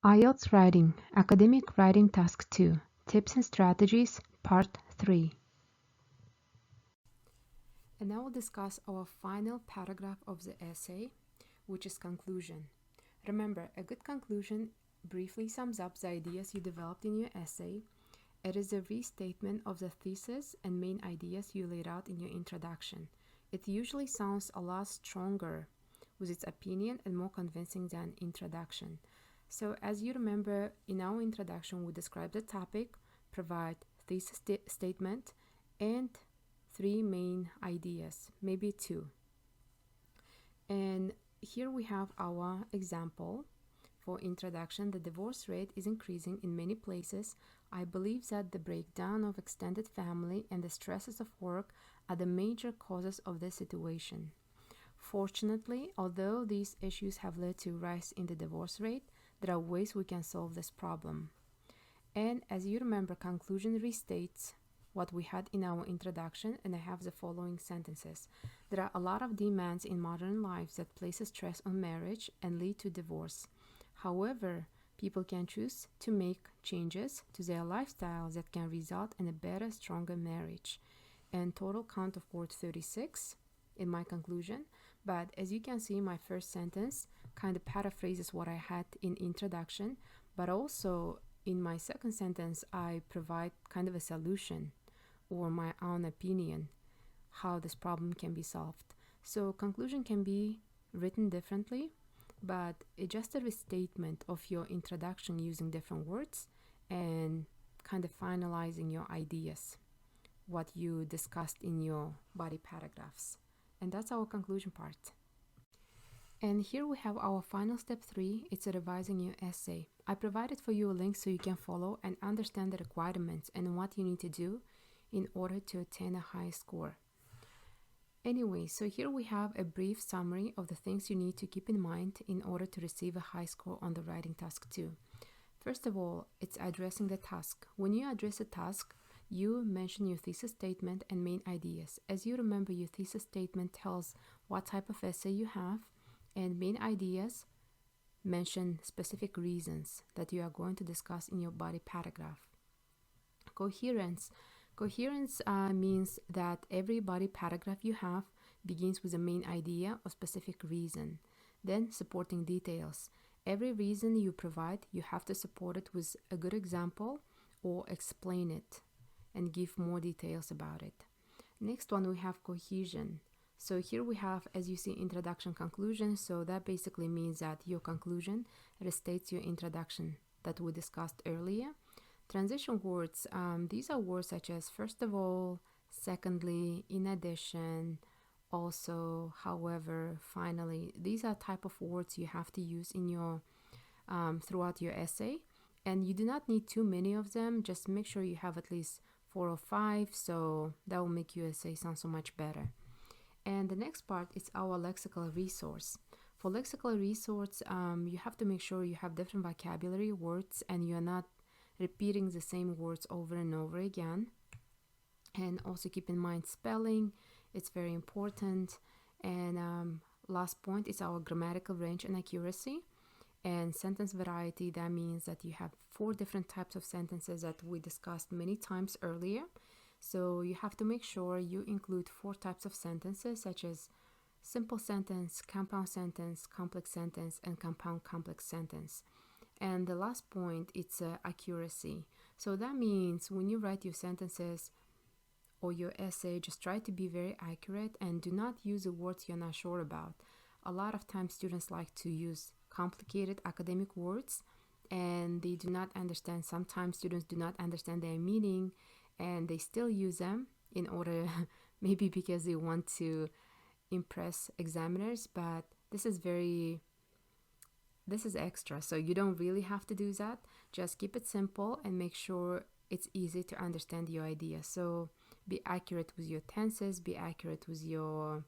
IELTS Writing, Academic Writing Task 2, Tips and Strategies, Part 3. And now we'll discuss our final paragraph of the essay, which is conclusion. Remember, a good conclusion briefly sums up the ideas you developed in your essay. It is a restatement of the thesis and main ideas you laid out in your introduction. It usually sounds a lot stronger with its opinion and more convincing than introduction. So as you remember, in our introduction, we describe the topic, provide thesis statement, and 3 main ideas, maybe 2. And here we have our example for introduction. The divorce rate is increasing in many places. I believe that the breakdown of extended family and the stresses of work are the major causes of this situation. Fortunately, although these issues have led to a rise in the divorce rate, there are ways we can solve this problem. And as you remember, conclusion restates what we had in our introduction, and I have the following sentences. There are a lot of demands in modern lives that place stress on marriage and lead to divorce. However, people can choose to make changes to their lifestyles that can result in a better, stronger marriage. And total count of words 36 in my conclusion. But as you can see, my first sentence kind of paraphrases what I had in introduction, but also in my second sentence, I provide kind of a solution or my own opinion how this problem can be solved. So conclusion can be written differently, but it's just a restatement of your introduction using different words and kind of finalizing your ideas, what you discussed in your body paragraphs. And that's our conclusion part. And here we have our final step 3. It's a revising your essay. I provided for you a link so you can follow and understand the requirements and what you need to do in order to attain a high score. Anyway, so here we have a brief summary of the things you need to keep in mind in order to receive a high score on the writing task 2. First of all, it's addressing the task. When you address a task, you mention your thesis statement and main ideas. As you remember, your thesis statement tells what type of essay you have, and main ideas mention specific reasons that you are going to discuss in your body paragraph. Coherence. Coherence means that every body paragraph you have begins with a main idea or specific reason. Then supporting details. Every reason you provide, you have to support it with a good example or explain it and give more details about it. Next one, we have cohesion. So here we have, as you see, introduction, conclusion. So that basically means that your conclusion restates your introduction that we discussed earlier. Transition words, these are words such as first of all, secondly, in addition, also, however, finally. These are type of words you have to use in your throughout your essay, and you do not need too many of them. Just make sure you have at least 4 or 5, so that will make your essay sound so much better. And the next part is our lexical resource. For lexical resource, you have to make sure you have different vocabulary words and you're not repeating the same words over and over again. And also keep in mind spelling, it's very important. And last point is our grammatical range and accuracy. And sentence variety, that means that you have 4 different types of sentences that we discussed many times earlier. So you have to make sure you include 4 types of sentences, such as simple sentence, compound sentence, complex sentence, and compound complex sentence. And the last point, it's accuracy. So that means when you write your sentences or your essay, just try to be very accurate and do not use the words you're not sure about. A lot of times students like to use complicated academic words and they do not understand. Sometimes students do not understand their meaning and they still use them in order, maybe because they want to impress examiners, but this is extra, so you don't really have to do that. Just keep it simple and make sure it's easy to understand your idea. So be accurate with your tenses, be accurate with your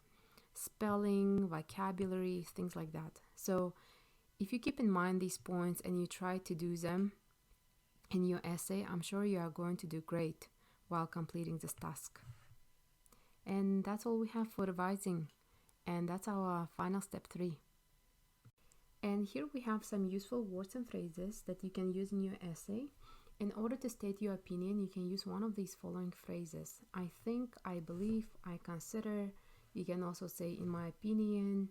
spelling, vocabulary, things like that. So if you keep in mind these points and you try to do them in your essay, I'm sure you are going to do great while completing this task. And that's all we have for revising, and that's our final step 3. And here we have some useful words and phrases that you can use in your essay. In order to state your opinion, you can use one of these following phrases. I think, I believe, I consider. You can also say, in my opinion,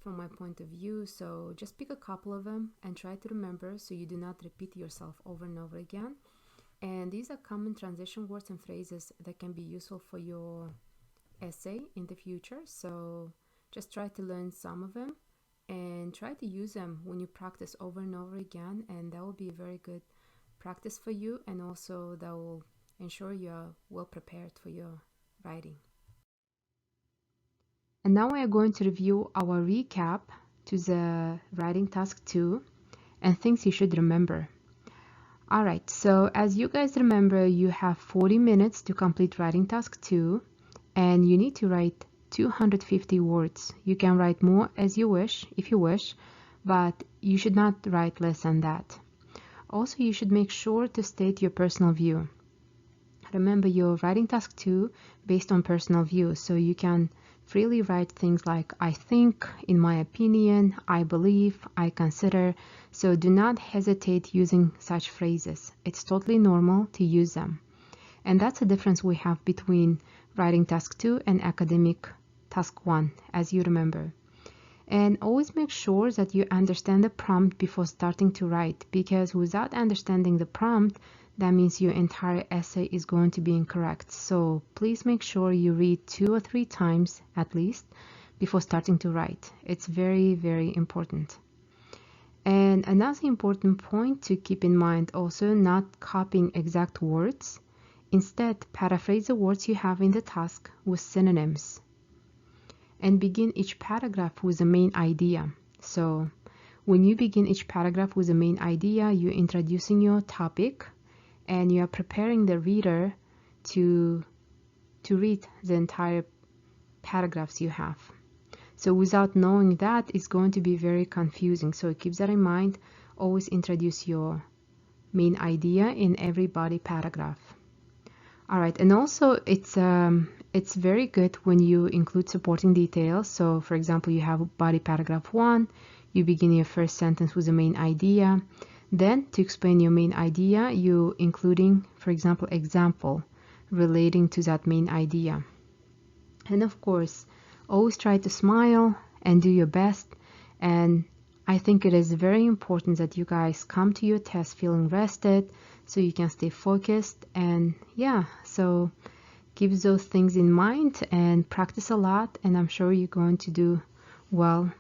from my point of view. So just pick a couple of them and try to remember so you do not repeat yourself over and over again. And these are common transition words and phrases that can be useful for your essay in the future. So just try to learn some of them and try to use them when you practice over and over again, and that will be a very good practice for you, and also that will ensure you are well prepared for your writing. And now we are going to review our recap to the writing task 2 and things you should remember. Alright, so as you guys remember, you have 40 minutes to complete writing task 2, and you need to write 250 words. You can write more as you wish, if you wish, but you should not write less than that. Also, you should make sure to state your personal view. Remember, you're writing task 2 based on personal view, so you can freely write things like I think, in my opinion, I believe, I consider. So do not hesitate using such phrases. It's totally normal to use them. And that's the difference we have between writing task 2 and academic task 1, as you remember. And always make sure that you understand the prompt before starting to write, because without understanding the prompt, that means your entire essay is going to be incorrect. So please make sure you read 2 or 3 times at least before starting to write. It's very, very important. And another important point to keep in mind also, not copying exact words. Instead, paraphrase the words you have in the task with synonyms. And begin each paragraph with the main idea. So when you begin each paragraph with the main idea, you're introducing your topic and you are preparing the reader to read the entire paragraphs you have. So without knowing that, it's going to be very confusing. So keep that in mind. Always introduce your main idea in every body paragraph. All right, and also it's very good when you include supporting details. So for example, you have body paragraph 1, you begin your first sentence with the main idea. Then to explain your main idea, you including, for example relating to that main idea. And of course, always try to smile and do your best. And I think it is very important that you guys come to your test feeling rested so you can stay focused. And yeah, so keep those things in mind and practice a lot, and I'm sure you're going to do well